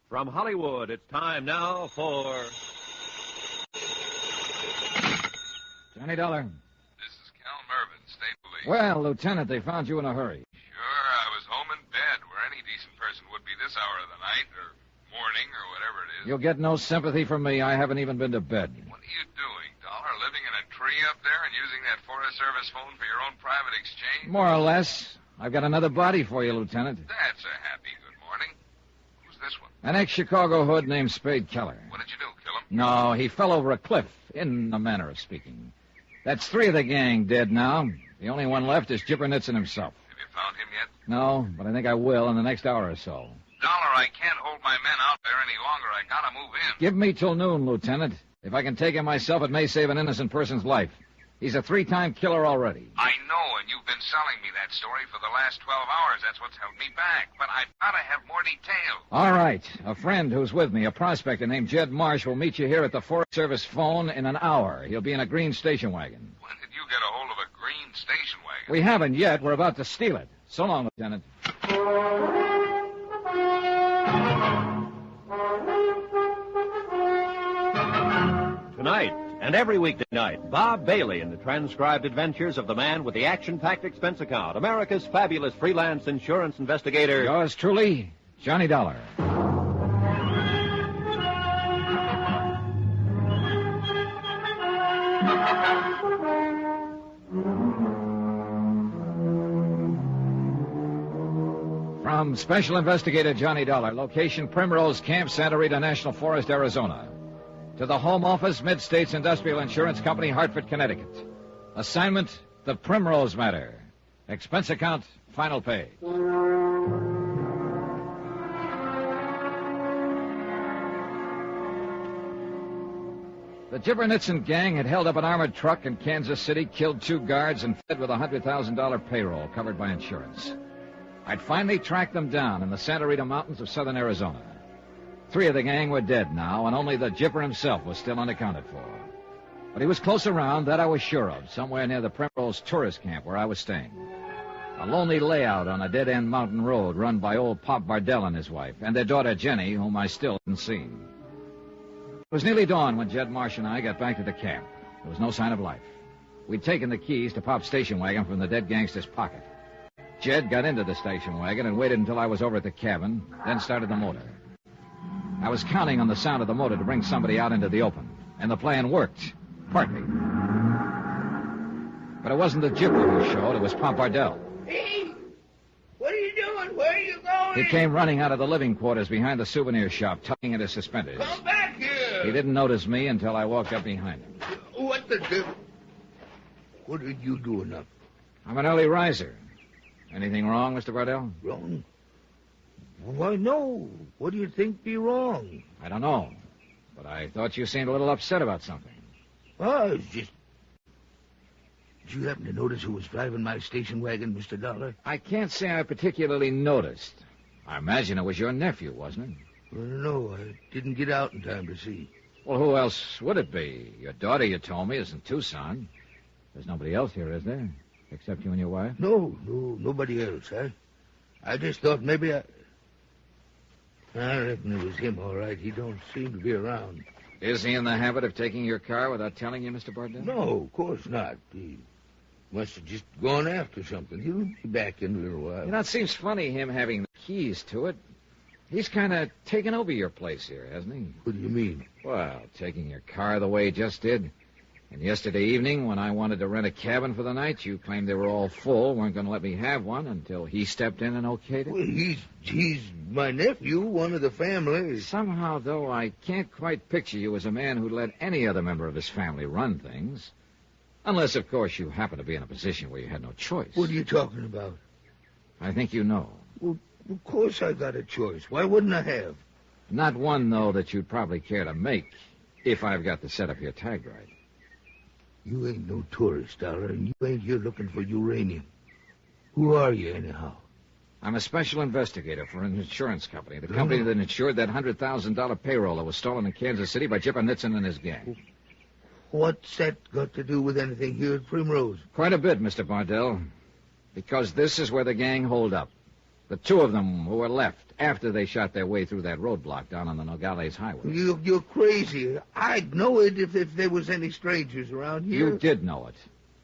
From Hollywood, it's time now for... Johnny Dollar. This is Cal Mervyn, State Police. Well, Lieutenant, they found you in a hurry. Sure, I was home in bed, where any decent person would be this hour of the night, or morning, or whatever it is. You'll get no sympathy from me. I haven't even been to bed. What are you doing, Dollar? Living in a tree up there and using that Forest Service phone for your own private exchange? More or less. I've got another body for you, Lieutenant. That's a happy good morning. Who's this one? An ex-Chicago hood named Spade Keller. What did you do, kill him? No, he fell over a cliff, in a manner of speaking. That's 3 of the gang dead now. The only one left is Jipper Nitzen himself. Have you found him yet? No, but I think I will in the next hour or so. Dollar, I can't hold my men out there any longer. I gotta move in. Give me till noon, Lieutenant. If I can take him myself, it may save an innocent person's life. He's a 3-time killer already. I know, and you've been selling me that story for the last 12 hours. That's what's held me back. But I've gotta have more details. All right. A friend who's with me, a prospector named Jed Marsh, will meet you here at the Forest Service phone in an hour. He'll be in a green station wagon. When did you get a hold of a green station wagon? We haven't yet. We're about to steal it. So long, Lieutenant. Tonight, and every weekday night, Bob Bailey in the transcribed adventures of the man with the action-packed expense account, America's fabulous freelance insurance investigator. Yours truly, Johnny Dollar. From Special Investigator Johnny Dollar, location Primrose Camp, Santa Rita National Forest, Arizona. To the Home Office, Mid-States Industrial Insurance Company, Hartford, Connecticut. Assignment, the Primrose Matter. Expense account, final pay. The Jipper Nitzen gang had held up an armored truck in Kansas City, killed 2 guards, and fled with a $100,000 payroll covered by insurance. I'd finally tracked them down in the Santa Rita Mountains of southern Arizona. 3 of the gang were dead now, and only the Jipper himself was still unaccounted for. But he was close around, that I was sure of, somewhere near the Primrose tourist camp where I was staying. A lonely layout on a dead-end mountain road run by old Pop Bardell and his wife, and their daughter Jenny, whom I still hadn't seen. It was nearly dawn when Jed Marsh and I got back to the camp. There was no sign of life. We'd taken the keys to Pop's station wagon from the dead gangster's pocket. Jed got into the station wagon and waited until I was over at the cabin, then started the motor. I was counting on the sound of the motor to bring somebody out into the open, and the plan worked, partly. But it wasn't the Jipper who showed, it was Pop Bardell. Hey, what are you doing? Where are you going? He came running out of the living quarters behind the souvenir shop, tugging at his suspenders. Come back here. He didn't notice me until I walked up behind him. What the devil? What are you doing up? I'm an early riser. Anything wrong, Mr. Bardell? Wrong? Why, no. What do you think be wrong? I don't know. But I thought you seemed a little upset about something. Oh, it's just... Did you happen to notice who was driving my station wagon, Mr. Dollar? I can't say I particularly noticed. I imagine it was your nephew, wasn't it? Well, no, I didn't get out in time to see. Well, who else would it be? Your daughter, you told me, is in Tucson. There's nobody else here, is there? Except you and your wife? No, nobody else. I just thought maybe I reckon it was him, all right. He don't seem to be around. Is he in the habit of taking your car without telling you, Mr. Bardell? No, of course not. He must have just gone after something. He'll be back in a little while. You know, it seems funny, him having the keys to it. He's kind of taken over your place here, hasn't he? What do you mean? Well, taking your car the way he just did. And yesterday evening, when I wanted to rent a cabin for the night, you claimed they were all full, weren't going to let me have one until he stepped in and okayed it. Well, he's my nephew, one of the family. Somehow, though, I can't quite picture you as a man who'd let any other member of his family run things. Unless, of course, you happen to be in a position where you had no choice. What are you talking about? I think you know. Well, of course I got a choice. Why wouldn't I have? Not one, though, that you'd probably care to make, if I've got the setup here tagged right. You ain't no tourist, Dollar, and you ain't here looking for uranium. Who are you, anyhow? I'm a special investigator for an insurance company, the company that insured that $100,000 payroll that was stolen in Kansas City by Jipper Nitzen and his gang. What's that got to do with anything here at Primrose? Quite a bit, Mr. Bardell, because this is where the gang holed up. The two of them who were left after they shot their way through that roadblock down on the Nogales Highway. You're crazy. I'd know it if there was any strangers around here. You did know it.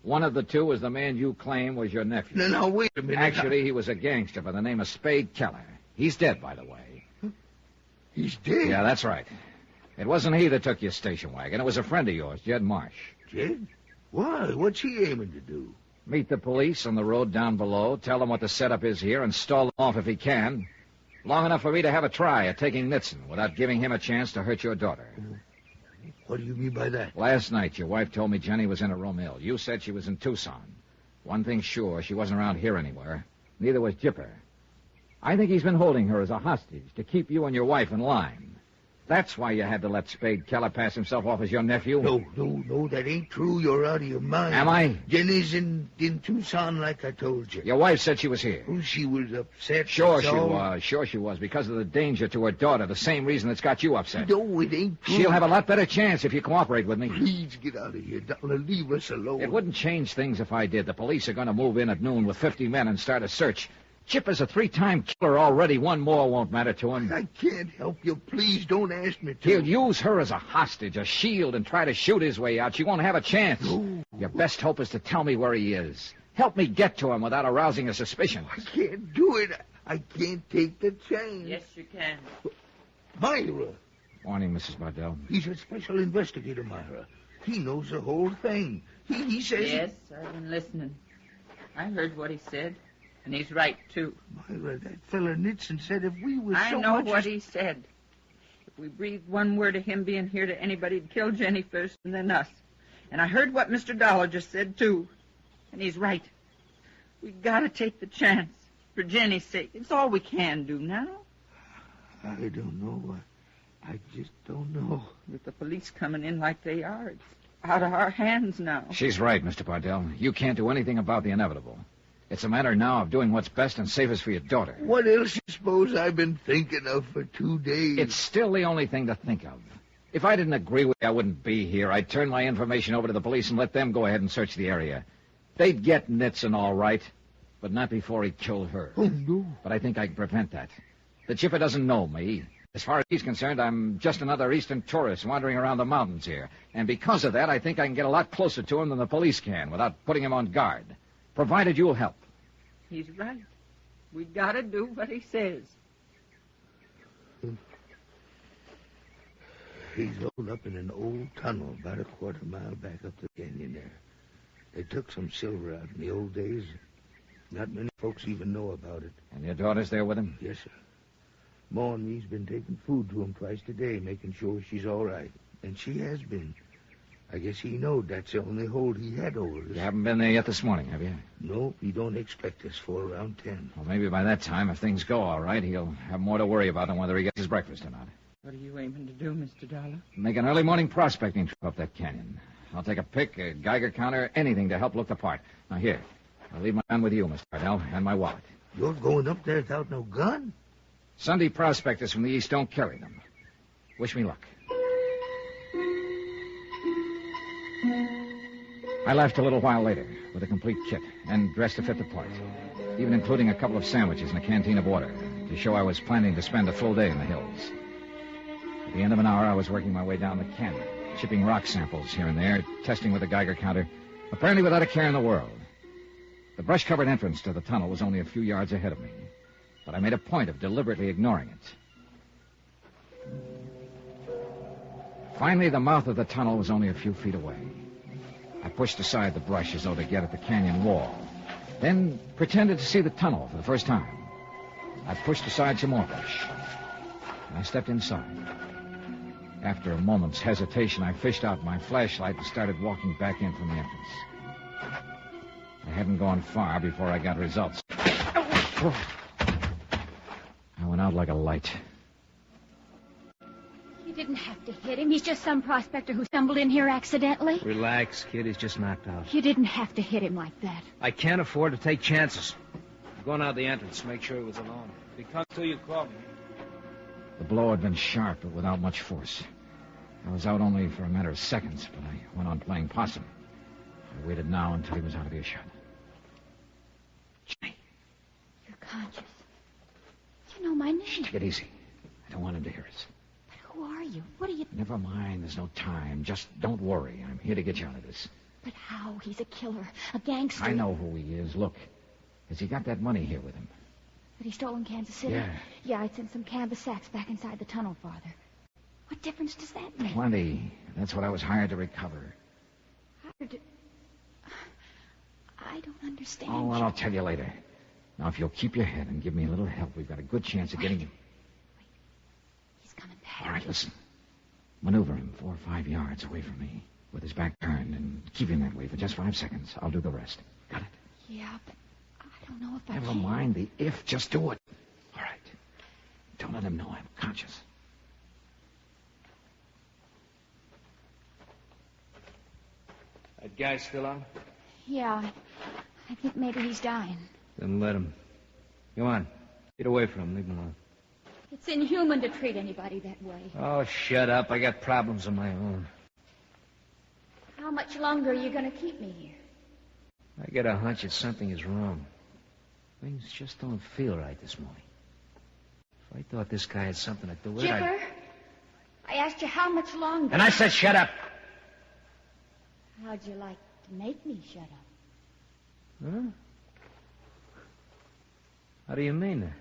One of the two was the man you claim was your nephew. Now, wait a minute. Actually, he was a gangster by the name of Spade Keller. He's dead, by the way. He's dead? Yeah, that's right. It wasn't he that took your station wagon. It was a friend of yours, Jed Marsh. Jed? Why? What's he aiming to do? Meet the police on the road down below, tell them what the setup is here, and stall them off if he can. Long enough for me to have a try at taking Nitzen without giving him a chance to hurt your daughter. What do you mean by that? Last night, your wife told me Jenny was in a Romille. You said she was in Tucson. One thing's sure, she wasn't around here anywhere. Neither was Jipper. I think he's been holding her as a hostage to keep you and your wife in line. That's why you had to let Spade Keller pass himself off as your nephew. No, that ain't true. You're out of your mind. Am I? Jenny's in Tucson, like I told you. Your wife said she was here. Oh, she was upset. Sure she was, because of the danger to her daughter, the same reason that's got you upset. No, it ain't true. She'll have a lot better chance if you cooperate with me. Please get out of here, Dollar. Leave us alone. It wouldn't change things if I did. The police are going to move in at noon with 50 men and start a search. Chipper's a 3-time killer already. One more won't matter to him. I can't help you. Please don't ask me to. He'll use her as a hostage, a shield, and try to shoot his way out. She won't have a chance. No. Your best hope is to tell me where he is. Help me get to him without arousing a suspicion. I can't do it. I can't take the chance. Yes, you can. Myra. Morning, Mrs. Bardell. He's a special investigator, Myra. He knows the whole thing. He says... Yes, I've been listening. I heard what he said, and he's right, too. Myra, that fella Nitzen said if we was I know what he said. If we breathed one word of him being here to anybody, he'd kill Jenny first and then us. And I heard what Mr. Dollar just said, too. And he's right. We've got to take the chance. For Jenny's sake. It's all we can do now. I don't know. I just don't know. With the police coming in like they are, it's out of our hands now. She's right, Mr. Bardell. You can't do anything about the inevitable. It's a matter now of doing what's best and safest for your daughter. What else you suppose I've been thinking of for 2 days? It's still the only thing to think of. If I didn't agree with you, I wouldn't be here. I'd turn my information over to the police and let them go ahead and search the area. They'd get Nitzen all right, but not before he killed her. Oh, no. But I think I can prevent that. The Chipper doesn't know me. As far as he's concerned, I'm just another eastern tourist wandering around the mountains here. And because of that, I think I can get a lot closer to him than the police can without putting him on guard. Provided you'll help. He's right. We got to do what he says. He's holed up in an old tunnel about a quarter-mile back up the canyon there. They took some silver out in the old days. Not many folks even know about it. And your daughter's there with him? Yes, sir. Ma and me's been taking food to him twice a day, making sure she's all right. And she has been. I guess he knowed that's the only hold he had over us. You haven't been there yet this morning, have you? No, he don't expect us for around 10. Well, maybe by that time, if things go all right, he'll have more to worry about than whether he gets his breakfast or not. What are you aiming to do, Mr. Dollar? Make an early morning prospecting trip up that canyon. I'll take a pick, a Geiger counter, anything to help look the part. Now, here. I'll leave my gun with you, Mr. Bardell, and my wallet. You're going up there without no gun? Sunday prospectors from the east don't carry them. Wish me luck. I left a little while later with a complete kit and dressed to fit the part, even including a couple of sandwiches and a canteen of water to show I was planning to spend a full day in the hills. At the end of an hour, I was working my way down the canyon, chipping rock samples here and there, testing with a Geiger counter, apparently without a care in the world. The brush-covered entrance to the tunnel was only a few yards ahead of me, but I made a point of deliberately ignoring it. Finally, the mouth of the tunnel was only a few feet away. I pushed aside the brush as though to get at the canyon wall, then pretended to see the tunnel for the first time. I pushed aside some more brush, and I stepped inside. After a moment's hesitation, I fished out my flashlight and started walking back in from the entrance. I hadn't gone far before I got results. I went out like a light. You didn't have to hit him. He's just some prospector who stumbled in here accidentally. Relax, kid. He's just knocked out. You didn't have to hit him like that. I can't afford to take chances. I'm going out the entrance to make sure he was alone. If he comes to you, call me. The blow had been sharp, but without much force. I was out only for a matter of seconds, but I went on playing possum. I waited now until he was out of earshot. Jenny. You're conscious. you know my name? Take it easy. I don't want him to hear us. But who are you? What are you... Never mind. There's no time. Just don't worry. I'm here to get you out of this. But how? He's a killer, a gangster. I know who he is. Look, has he got that money here with him? That he stole in Kansas City? Yeah. Yeah, I sent some canvas sacks back inside the tunnel, Father. What difference does that make? Plenty. That's what I was hired to recover. Hired to... I don't understand. Oh, well, I'll tell you later. Now, if you'll keep your head and give me a little help, we've got a good chance of getting him. Wait. He's coming back. All right, listen. Maneuver him 4 or 5 yards away from me with his back turned and keep him that way for just 5 seconds. I'll do the rest. Got it? Yeah, but I don't know if I Never can. mind the if. Just do it. All right. Don't let him know I'm conscious. That guy still out? Yeah, I think maybe he's dying. Then let him. Come on. Get away from him. Leave him alone. It's inhuman to treat anybody that way. Oh, shut up. I got problems of my own. How much longer are you going to keep me here? I get a hunch that something is wrong. Things just don't feel right this morning. If I thought this guy had something to do with it, Chipper, I asked you how much longer. And I said shut up. How'd you like to make me shut up? Huh? How do you mean that?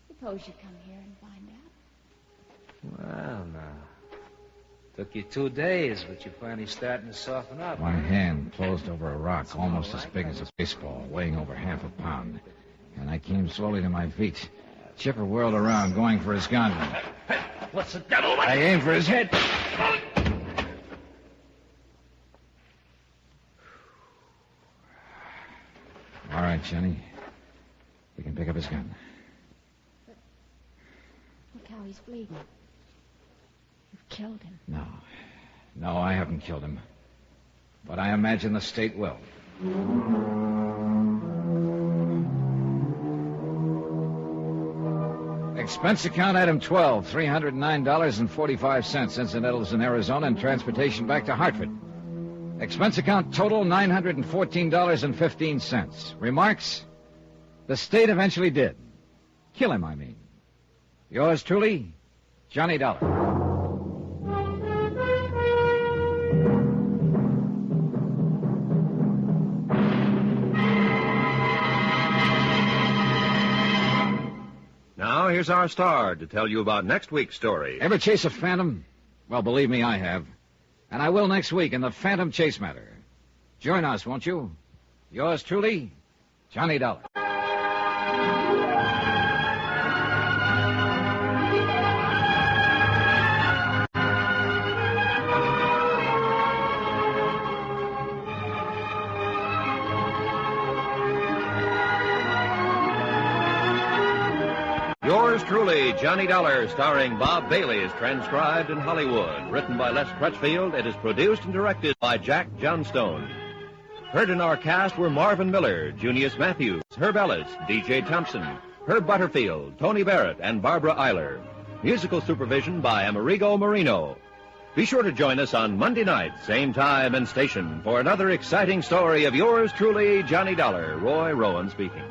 Suppose you come here and find out. Well, now. Took you 2 days, but you're finally starting to soften up. My hand closed over a rock almost as big as a baseball, weighing over half a pound. And I came slowly to my feet. Chipper whirled around, going for his gun. What's the devil? I aimed for his head. All right, Johnny. You can pick up his gun. Look how he's bleeding. You've killed him. No, I haven't killed him. But I imagine the state will. Expense account item 12, $309.45, incidentals in Arizona and transportation back to Hartford. Expense account total, $914.15. Remarks? The state eventually did. Kill him, I mean. Yours truly, Johnny Dollar. Now, here's our star to tell you about next week's story. Ever chase a phantom? Well, believe me, I have. And I will next week in the Phantom Chase matter. Join us, won't you? Yours truly, Johnny Dollar. Yours truly, Johnny Dollar, starring Bob Bailey, is transcribed in Hollywood. Written by Les Crutchfield, it is produced and directed by Jack Johnstone. Heard in our cast were Marvin Miller, Junius Matthews, Herb Ellis, D.J. Thompson, Herb Butterfield, Tony Barrett, and Barbara Eiler. Musical supervision by Amerigo Marino. Be sure to join us on Monday night, same time and station, for another exciting story of yours truly, Johnny Dollar. Roy Rowan speaking.